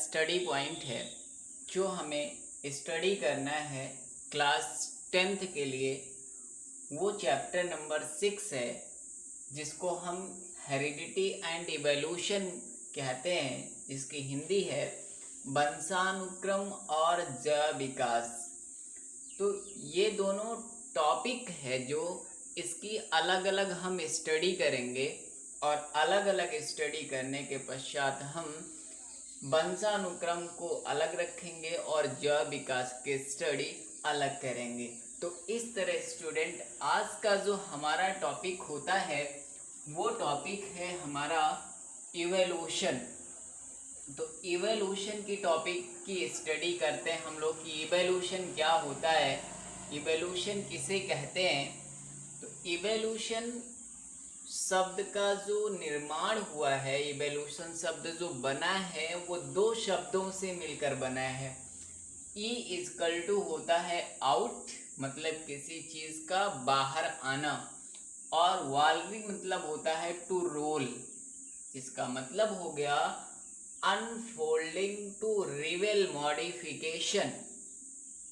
Study point है जो हमें स्टडी करना है क्लास 10th के लिए। वो चैप्टर नंबर 6 है जिसको हम हेरिडिटी एंड इवोल्यूशन कहते हैं, जिसकी हिंदी है वंशानुक्रम और जैव विकास। तो ये दोनों टॉपिक है जो इसकी अलग अलग हम स्टडी करेंगे और अलग अलग स्टडी करने के पश्चात हम वंशानुक्रम को अलग रखेंगे और जैव विकास के स्टडी अलग करेंगे। तो इस तरह स्टूडेंट आज का जो हमारा टॉपिक होता है वो टॉपिक है हमारा इवोल्यूशन। तो इवोल्यूशन की टॉपिक की स्टडी करते हैं हम लोग कि इवोल्यूशन क्या होता है, इवोल्यूशन किसे कहते हैं। तो इवोल्यूशन शब्द का जो निर्माण हुआ है, इवोल्यूशन शब्द जो बना है वो दो शब्दों से मिलकर बना है। ई इजकल टू होता है आउट, मतलब किसी चीज का बाहर आना, और वाल्विंग मतलब होता है टू रोल, जिसका मतलब हो गया अनफोल्डिंग टू रिवेल मॉडिफिकेशन।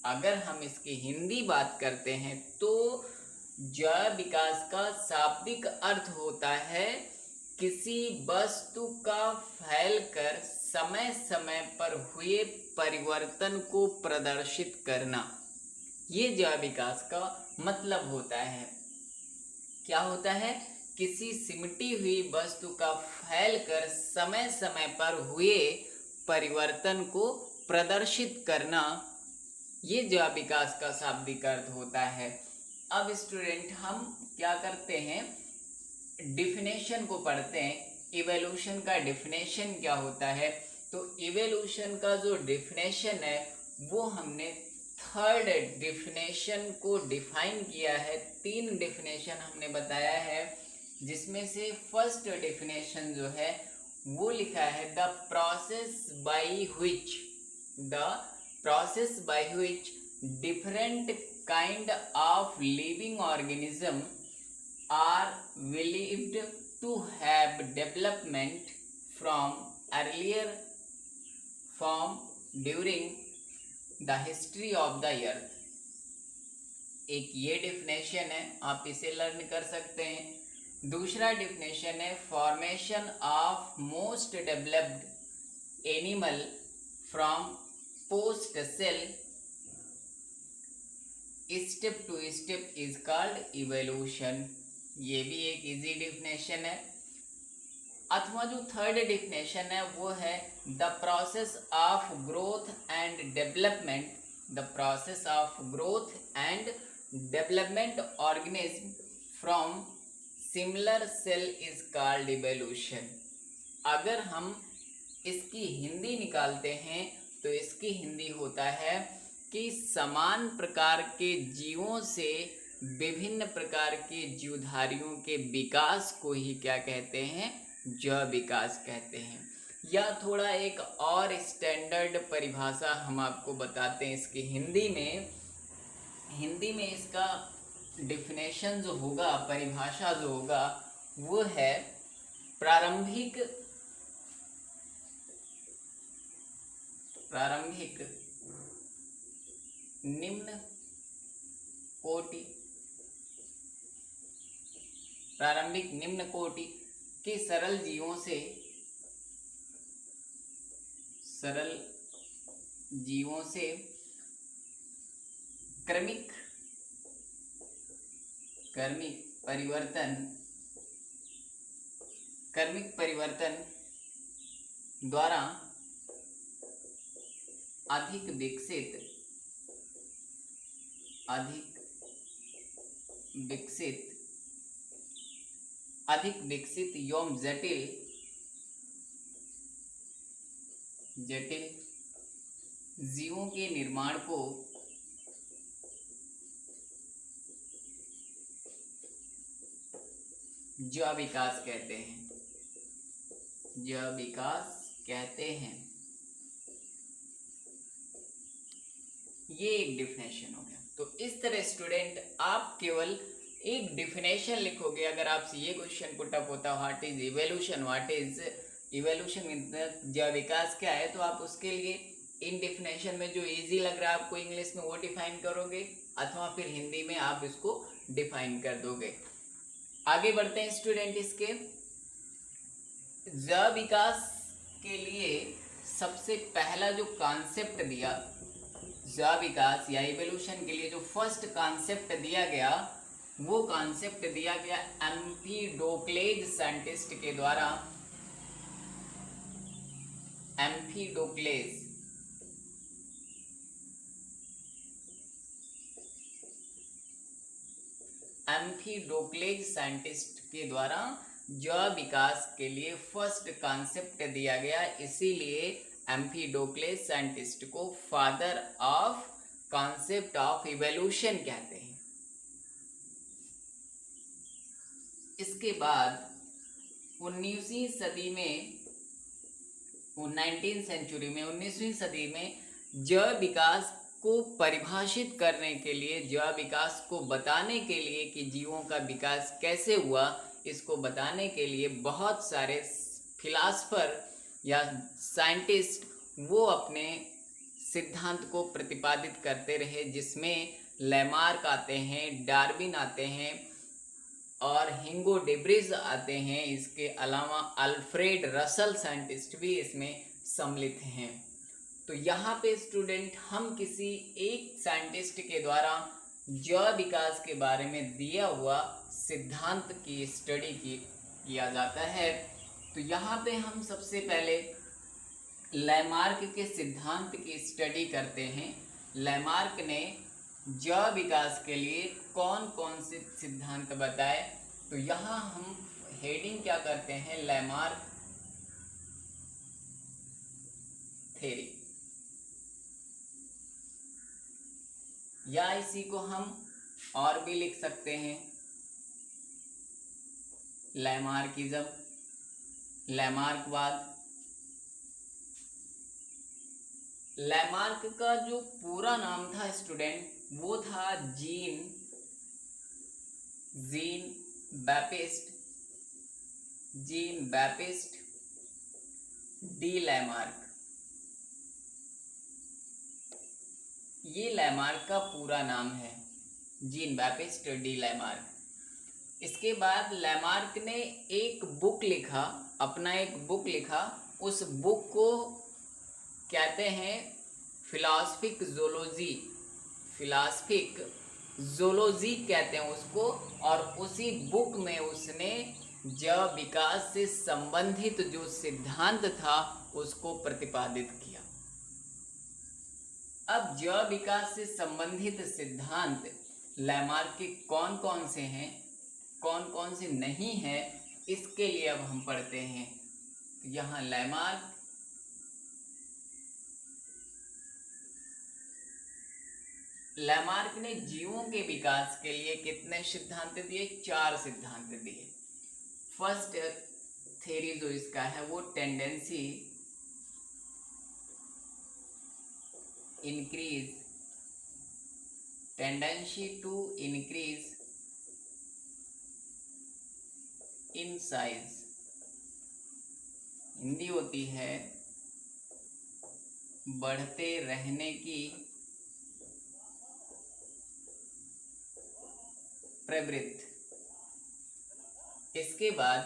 अगर हम इसकी हिंदी बात करते हैं तो जैव विकास का शाब्दिक अर्थ होता है किसी वस्तु का फैलकर समय समय पर हुए परिवर्तन को प्रदर्शित करना। ये जैव विकास का मतलब होता है। क्या होता है? किसी सिमटी हुई वस्तु का फैलकर समय समय पर हुए परिवर्तन को प्रदर्शित करना, ये जैव विकास का शाब्दिक अर्थ होता है। अब स्टूडेंट हम क्या करते हैं, डिफिनेशन को पढ़ते हैं। इवोल्यूशन का डिफिनेशन क्या होता है? तो इवोल्यूशन का जो डिफिनेशन है वो हमने थर्ड डिफिनेशन को डिफाइन किया है। 3 डिफिनेशन हमने बताया है, जिसमें से फर्स्ट डिफिनेशन जो है वो लिखा है the process by which different kind of living organism are believed to have development from earlier form during the history of the earth। एक ये डिफिनेशन है, आप इसे लर्न कर सकते हैं। दूसरा डिफिनेशन है formation of most developed animal from post cell step to step is called evolution. ये भी एक इजी डिफिनेशन है। अथवा जो थर्ड डिफिनेशन है वो है the process of growth and development, the process of growth and development organism from similar cell is called evolution. अगर हम इसकी हिंदी निकालते हैं तो इसकी हिंदी होता है कि समान प्रकार के जीवों से विभिन्न प्रकार के जीवधारियों के विकास को ही क्या कहते हैं? जैव विकास कहते हैं। या थोड़ा एक और स्टैंडर्ड परिभाषा हम आपको बताते हैं इसकी हिंदी में इसका डिफिनेशन जो होगा, परिभाषा जो होगा वो है प्रारंभिक निम्न कोटि के सरल जीवों से क्रमिक परिवर्तन द्वारा अधिक विकसित एवं जटिल जीवों के निर्माण को जैव विकास कहते हैं। ये एक डिफिनेशन हो गया। तो इस तरह स्टूडेंट आप केवल एक डिफिनेशन लिखोगे। अगर आपसे ये क्वेश्चन पुट अप होता what is evolution, what is evolution means जैव विकास क्या है, तो आप उसके लिए इन डिफिनेशन में जो इजी लग रहा है आपको इंग्लिश में वो डिफाइन करोगे, अथवा फिर हिंदी में आप इसको डिफाइन कर दोगे। आगे बढ़ते हैं स्टूडेंट। इसके जैव विकास के लिए सबसे पहला जो कॉन्सेप्ट दिया, जैव विकास या इवोल्यूशन के लिए जो फर्स्ट कॉन्सेप्ट दिया गया, वो कॉन्सेप्ट दिया गया एम्फीडोक्लेज साइंटिस्ट के द्वारा। एम्फीडोक्लेज साइंटिस्ट के द्वारा जैव विकास के लिए फर्स्ट कॉन्सेप्ट दिया गया, इसीलिए एम्फीडोक्लेज साइंटिस्ट को father of concept of evolution कहते हैं। इसके बाद 19वीं सदी में, 19वीं सेंचुरी में, 19वीं सदी में जैव विकास को परिभाषित करने के लिए, जैव विकास को बताने के लिए कि जीवों का विकास कैसे हुआ, इसको बताने के लिए बहुत सारे फिलासफर या साइंटिस्ट वो अपने सिद्धांत को प्रतिपादित करते रहे, जिसमें लैमार्क आते हैं, डार्विन आते हैं और हिंगो डेब्रिज आते हैं। इसके अलावा अल्फ्रेड रसल साइंटिस्ट भी इसमें सम्मिलित हैं। तो यहाँ पे स्टूडेंट हम किसी एक साइंटिस्ट के द्वारा जैव विकास के बारे में दिया हुआ सिद्धांत की स्टडी किया जाता है। तो यहाँ पे हम सबसे पहले लैमार्क के सिद्धांत की स्टडी करते हैं। लैमार्क ने जैव विकास के लिए कौन कौन से सिद्धांत बताए, तो यहाँ हम हेडिंग क्या करते हैं, लैमार्क थ्योरी, या इसी को हम और भी लिख सकते हैं लैमार्किज्म, लैमार्कवाद। लैमार्क का जो पूरा नाम था स्टूडेंट, वो था जीन बैपिस्ट डी लैमार्क। ये लैमार्क का पूरा नाम है, जीन बैपिस्ट डी लैमार्क। इसके बाद लैमार्क ने एक बुक लिखा, अपना एक बुक लिखा। उस बुक को कहते हैं फिलॉसफिक जोलॉजी कहते हैं उसको। और उसी बुक में उसने जैव विकास से संबंधित जो सिद्धांत था उसको प्रतिपादित किया। अब जैव विकास से संबंधित सिद्धांत लैमार्क के कौन कौन से हैं, कौन कौन से नहीं हैं, इसके लिए अब हम पढ़ते हैं। यहाँ लैमार्क ने जीवों के विकास के लिए कितने सिद्धांत दिए, 4 सिद्धांत दिए। फर्स्ट थ्योरी जो इसका है वो tendency to increase in size, Hindi होती है बढ़ते रहने की प्रवृत्ति। इसके बाद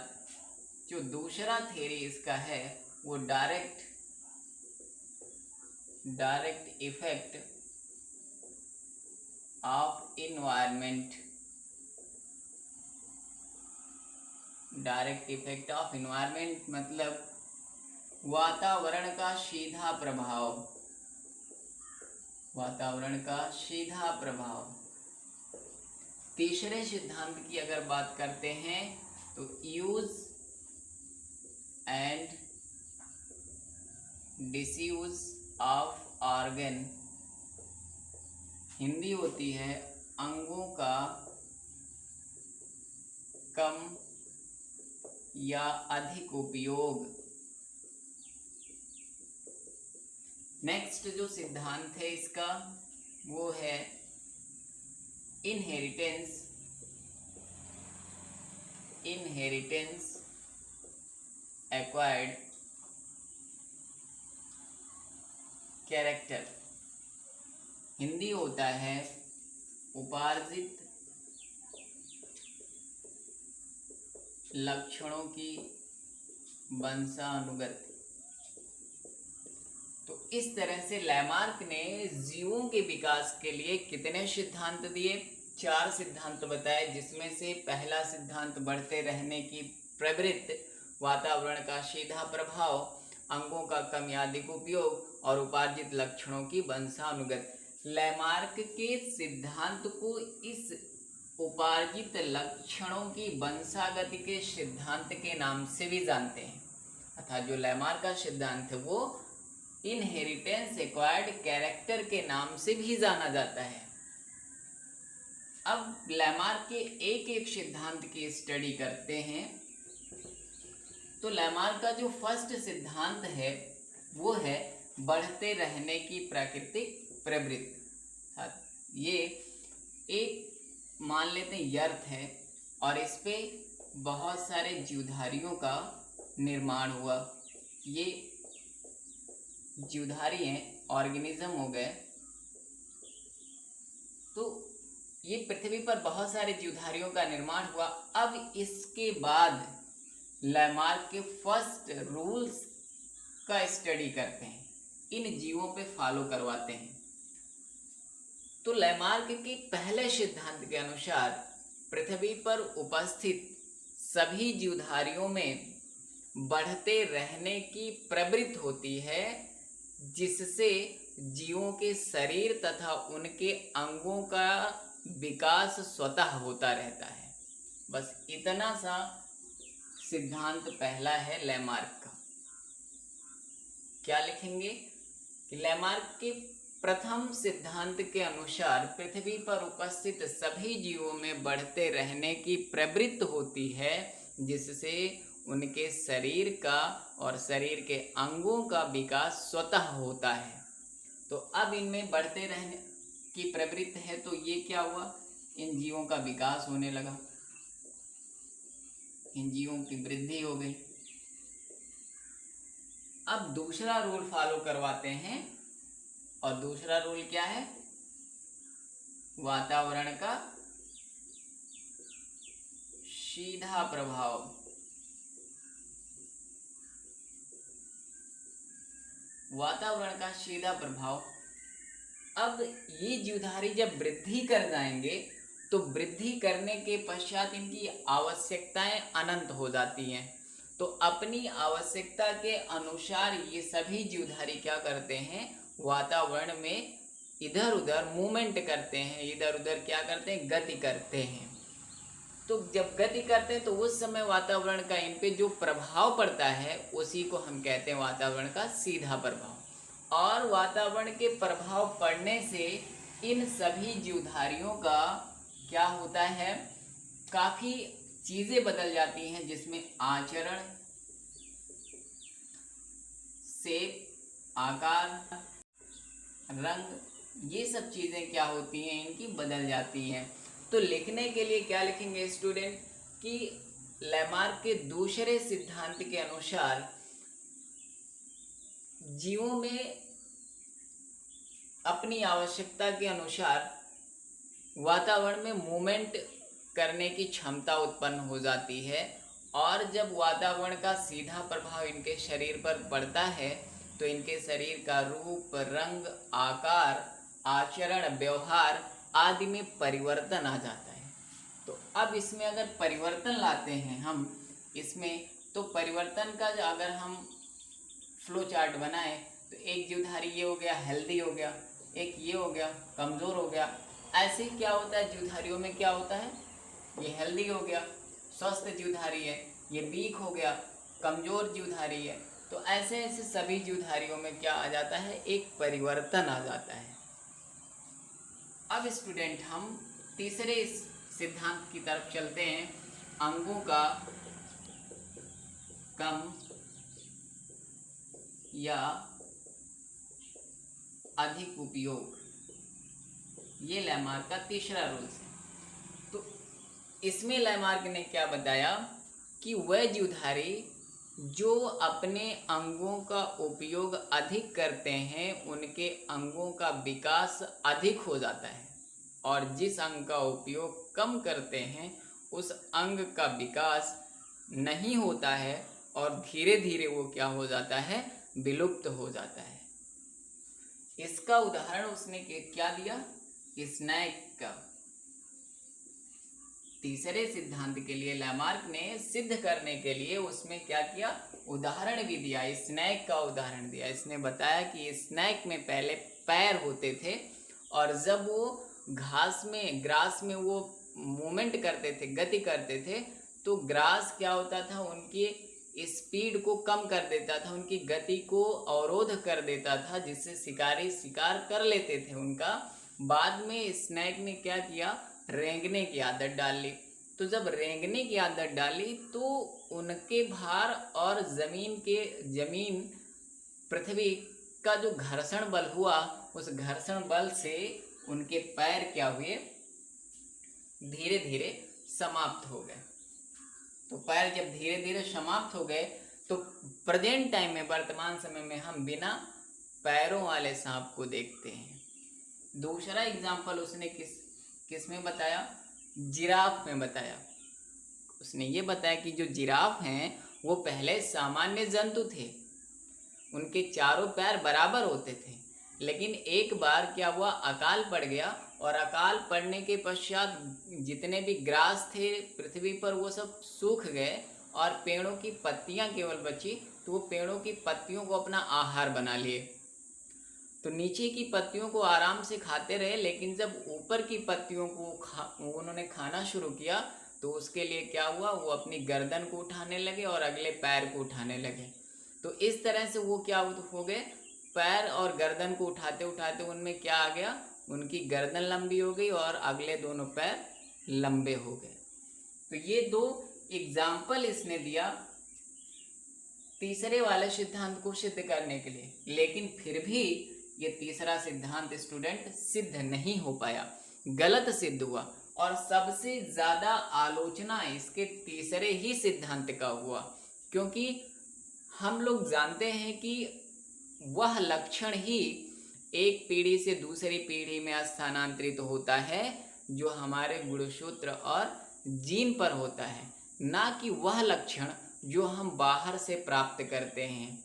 जो दूसरा थ्योरी इसका है वो direct effect of environment. Direct effect of environment मतलब वातावरण का सीधा प्रभाव, वातावरण का सीधा प्रभाव। तीसरे सिद्धांत की अगर बात करते हैं तो use and disuse of organ, Hindi होती है अंगों का कम या अधिक उपयोग। नेक्स्ट जो सिद्धांत है इसका वो है इनहेरिटेंस एक्वायर्ड कैरेक्टर, हिंदी होता है उपार्जित लक्षणों की वंशानुगत। तो इस तरह से लैमार्क ने जीवों के विकास के लिए कितने सिद्धांत दिए? 4 सिद्धांत बताए, जिसमें से पहला सिद्धांत बढ़ते रहने की प्रवृत्ति, वातावरण का सीधा प्रभाव, अंगों का कम या अधिक उपयोग और उपार्जित लक्षणों की वंशानुगत। लैमार्क के सिद्धांत को इस उपार्जित लक्षणों की वंशागति के सिद्धांत के नाम से भी जानते हैं, अर्थात जो लैमार्क का सिद्धांत है वो इनहेरिटेंस एक्वायर्ड कैरेक्टर के नाम से भी जाना जाता है। अब लैमार्क के एक एक सिद्धांत की स्टडी करते हैं। तो लैमार्क का जो फर्स्ट सिद्धांत है वो है बढ़ते रहने की प्राकृतिक प्रवृत्ति। ये एक मान लेते हैं यर्थ है और इस पे बहुत सारे जीवधारियों का निर्माण हुआ। ये जीवधारी हैं, ऑर्गेनिज्म हो गए। तो ये पृथ्वी पर बहुत सारे जीवधारियों का निर्माण हुआ। अब इसके बाद लैमार्क के फर्स्ट रूल्स का स्टडी करते हैं, इन जीवों पे फॉलो करवाते हैं। तो लैमार्क के पहले सिद्धांत के अनुसार पृथ्वी पर उपस्थित सभी जीवधारियों में बढ़ते रहने की प्रवृत्ति होती है, जिससे जीवों के शरीर तथा उनके अंगों का विकास स्वतः होता रहता है। बस इतना सा सिद्धांत पहला है लैमार्क का। क्या लिखेंगे कि लैमार्क के प्रथम सिद्धांत के अनुसार पृथ्वी पर उपस्थित सभी जीवों में बढ़ते रहने की प्रवृत्ति होती है, जिससे उनके शरीर का और शरीर के अंगों का विकास स्वतः होता है। तो अब इनमें बढ़ते रहने की प्रवृत्ति है, तो ये क्या हुआ, इन जीवों का विकास होने लगा, इन जीवों की वृद्धि हो गई। अब दूसरा रूल फॉलो करवाते हैं, और दूसरा रूल क्या है, वातावरण का सीधा प्रभाव। वातावरण का सीधा प्रभाव। अब ये जीवधारी जब वृद्धि कर जाएंगे तो वृद्धि करने के पश्चात इनकी आवश्यकताएं अनंत हो जाती हैं। तो अपनी आवश्यकता के अनुसार ये सभी जीवधारी क्या करते हैं, वातावरण में इधर उधर मूवमेंट करते हैं, इधर उधर क्या करते हैं, गति करते हैं। तो जब गति करते हैं तो उस समय वातावरण का इन पे जो प्रभाव पड़ता है उसी को हम कहते हैं वातावरण का सीधा प्रभाव। और वातावरण के प्रभाव पड़ने से इन सभी जीवधारियों का क्या होता है, काफ़ी चीज़ें बदल जाती हैं, जिसमें आचरण, शेप, आकार, रंग, ये सब चीज़ें क्या होती हैं, इनकी बदल जाती हैं। तो लिखने के लिए क्या लिखेंगे स्टूडेंट कि लैमार्क के दूसरे सिद्धांत के अनुसार जीवों में अपनी आवश्यकता के अनुसार वातावरण में मूवमेंट करने की क्षमता उत्पन्न हो जाती है, और जब वातावरण का सीधा प्रभाव इनके शरीर पर पड़ता है तो इनके शरीर का रूप, रंग, आकार, आचरण, व्यवहार आदि में परिवर्तन आ जाता है। तो अब इसमें अगर परिवर्तन लाते हैं हम इसमें, तो परिवर्तन का अगर हम फ्लो चार्ट बनाएं तो एक जीवधारी ये हो गया हेल्दी हो गया, एक ये हो गया कमज़ोर हो गया। ऐसे क्या होता है, जीवधारियों में क्या होता है, ये हेल्दी हो गया स्वस्थ जीवधारी है, ये वीक हो गया कमज़ोर जीवधारी है। तो ऐसे ऐसे सभी जीवधारियों में क्या आ जाता है, एक परिवर्तन आ जाता है। अब स्टूडेंट हम तीसरे सिद्धांत की तरफ चलते हैं, अंगों का कम या अधिक उपयोग। ये लैमार्क का तीसरा रूल्स है। तो इसमें लैमार्क ने क्या बताया कि वह जीवधारी जो अपने अंगों का उपयोग अधिक करते हैं उनके अंगों का विकास अधिक हो जाता है, और जिस अंग का उपयोग कम करते हैं उस अंग का विकास नहीं होता है और धीरे धीरे वो क्या हो जाता है, विलुप्त हो जाता है। इसका उदाहरण उसने क्या दिया, स्नैक का। तीसरे सिद्धांत के लिए लैमार्क ने सिद्ध करने के लिए उसमें क्या किया, उदाहरण भी दिया, स्नैक का उदाहरण दिया। इसने बताया कि स्नैक में पहले पैर होते थे और जब वो ग्रास में वो मूवमेंट करते थे, गति करते थे, तो ग्रास क्या होता था, उनकी स्पीड को कम कर देता था, उनकी गति को अवरोध कर देता था, जिससे शिकारी शिकार कर लेते थे उनका। बाद में स्नैक ने क्या किया, रेंगने की आदत डाल ली। तो जब रेंगने की आदत डाली तो उनके भार और जमीन पृथ्वी का जो घर्षण बल हुआ, उस घर्षण बल से उनके पैर क्या हुए, धीरे धीरे समाप्त हो गए। तो पैर जब धीरे धीरे समाप्त हो गए तो प्रेजेंट टाइम में, वर्तमान समय में हम बिना पैरों वाले सांप को देखते हैं। दूसरा एग्जाम्पल उसने किस में बताया, जिराफ में बताया। उसने ये बताया कि जो जिराफ हैं वो पहले सामान्य जंतु थे, उनके चारों पैर बराबर होते थे, लेकिन एक बार क्या हुआ, अकाल पड़ गया, और अकाल पड़ने के पश्चात जितने भी ग्रास थे पृथ्वी पर वो सब सूख गए और पेड़ों की पत्तियां केवल बची। तो वो पेड़ों की पत्तियों को अपना आहार बना लिए। तो नीचे की पत्तियों को आराम से खाते रहे, लेकिन जब ऊपर की पत्तियों को उन्होंने खाना शुरू किया तो उसके लिए क्या हुआ, वो अपनी गर्दन को उठाने लगे और अगले पैर को उठाने लगे। तो इस तरह से वो क्या हो गए, पैर और गर्दन को उठाते उठाते उनमें क्या आ गया, उनकी गर्दन लंबी हो गई और अगले दोनों पैर लंबे हो गए। तो ये दो एग्जाम्पल इसने दिया तीसरे वाले सिद्धांत को सिद्ध करने के लिए, लेकिन फिर भी ये तीसरा सिद्धांत स्टूडेंट सिद्ध नहीं हो पाया, गलत सिद्ध हुआ। और सबसे ज्यादा आलोचना इसके तीसरे ही सिद्धांत का हुआ, क्योंकि हम लोग जानते हैं कि वह लक्षण ही एक पीढ़ी से दूसरी पीढ़ी में स्थानांतरित होता है जो हमारे गुणसूत्र और जीन पर होता है, ना कि वह लक्षण जो हम बाहर से प्राप्त करते हैं।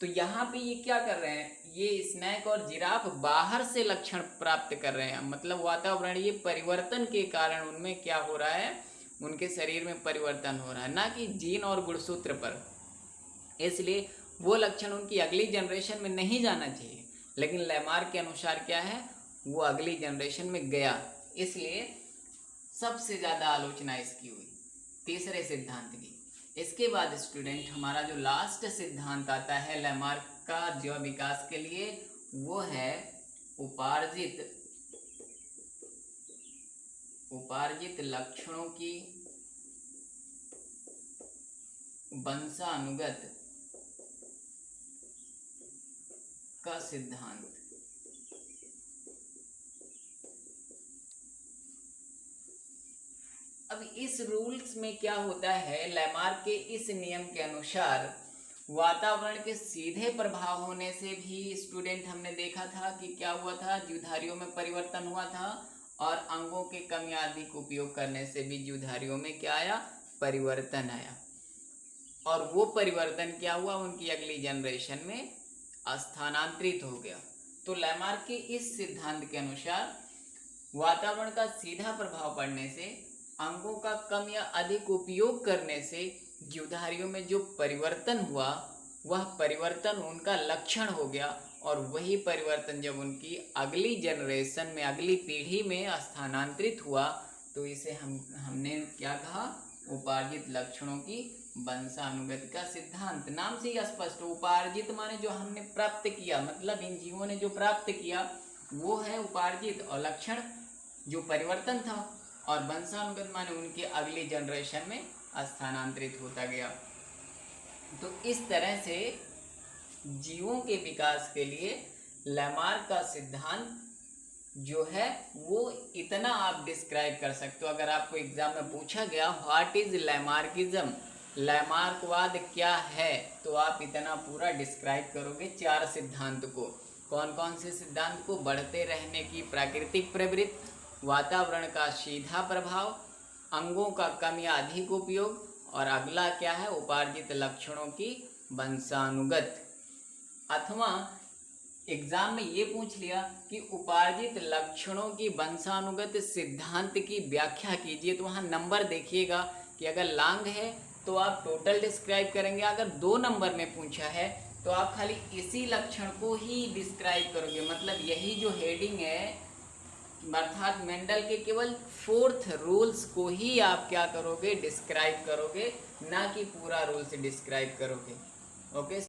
तो यहाँ पे ये क्या कर रहे हैं, ये स्नैक और जिराफ बाहर से लक्षण प्राप्त कर रहे हैं, मतलब वातावरणीय परिवर्तन के कारण उनमें क्या हो रहा है, उनके शरीर में परिवर्तन हो रहा है, ना कि जीन और गुणसूत्र पर। इसलिए वो लक्षण उनकी अगली जनरेशन में नहीं जाना चाहिए, लेकिन लैमार्क के अनुसार क्या है, वो अगली जनरेशन में गया। इसलिए सबसे ज़्यादा आलोचना इसकी हुई, तीसरे सिद्धांत की। इसके बाद स्टूडेंट हमारा जो लास्ट सिद्धांत आता है लैमार्क का जीव विकास के लिए, वो है उपार्जित लक्षणों की वंशानुगत का सिद्धांत। अब इस रूल्स में क्या होता है, लैमार्क के इस नियम के अनुसार वातावरण के सीधे प्रभाव होने से भी स्टूडेंट हमने देखा था कि क्या हुआ था, जीवधारियों में परिवर्तन हुआ था, और अंगों के कम या अधिक उपयोग करने से भी जीवधारियों में क्या आया, परिवर्तन आया। और वो परिवर्तन क्या हुआ, उनकी अगली जनरेशन में स्थानांतरित हो गया। तो लैमार्क के इस सिद्धांत के अनुसार वातावरण का सीधा प्रभाव पड़ने से, अंगों का कम या अधिक उपयोग करने से जीवधारियों में जो परिवर्तन हुआ, वह परिवर्तन उनका लक्षण हो गया, और वही परिवर्तन जब उनकी अगली जनरेशन में, अगली पीढ़ी में स्थानांतरित हुआ, तो इसे हमने क्या कहा, उपार्जित लक्षणों की वंशानुगति का सिद्धांत। नाम से ही स्पष्ट, उपार्जित माने जो हमने प्राप्त किया, मतलब इन जीवों ने जो प्राप्त किया वो है उपार्जित, और लक्षण जो परिवर्तन था, और वंशानुगत माने उनके अगली जनरेशन में स्थानांतरित होता गया। तो इस तरह से जीवों के विकास के लिए लैमार्क का सिद्धांत जो है वो इतना आप डिस्क्राइब कर सकते हो। अगर आपको एग्जाम में पूछा गया व्हाट इज लैमार्किज्म, लैमार्कवाद क्या है, तो आप इतना पूरा डिस्क्राइब करोगे 4 सिद्धांत को। कौन कौन से सिद्धांत को? बढ़ते रहने की प्राकृतिक प्रवृत्ति, वातावरण का सीधा प्रभाव, अंगों का कम या अधिक उपयोग, और अगला क्या है? उपार्जित लक्षणों की वंशानुगत। अथवा एग्जाम में ये पूछ लिया कि उपार्जित लक्षणों की वंशानुगत सिद्धांत की व्याख्या कीजिए, तो वहाँ नंबर देखिएगा कि अगर लांग है तो आप टोटल डिस्क्राइब करेंगे, अगर 2 नंबर में पूछा है तो आप खाली इसी लक्षण को ही डिस्क्राइब करोगे। मतलब यही जो हेडिंग है, अर्थात मेंडल के केवल 4th रूल्स को ही आप क्या करोगे? डिस्क्राइब करोगे, ना कि पूरा रूल्स डिस्क्राइब करोगे। ओके।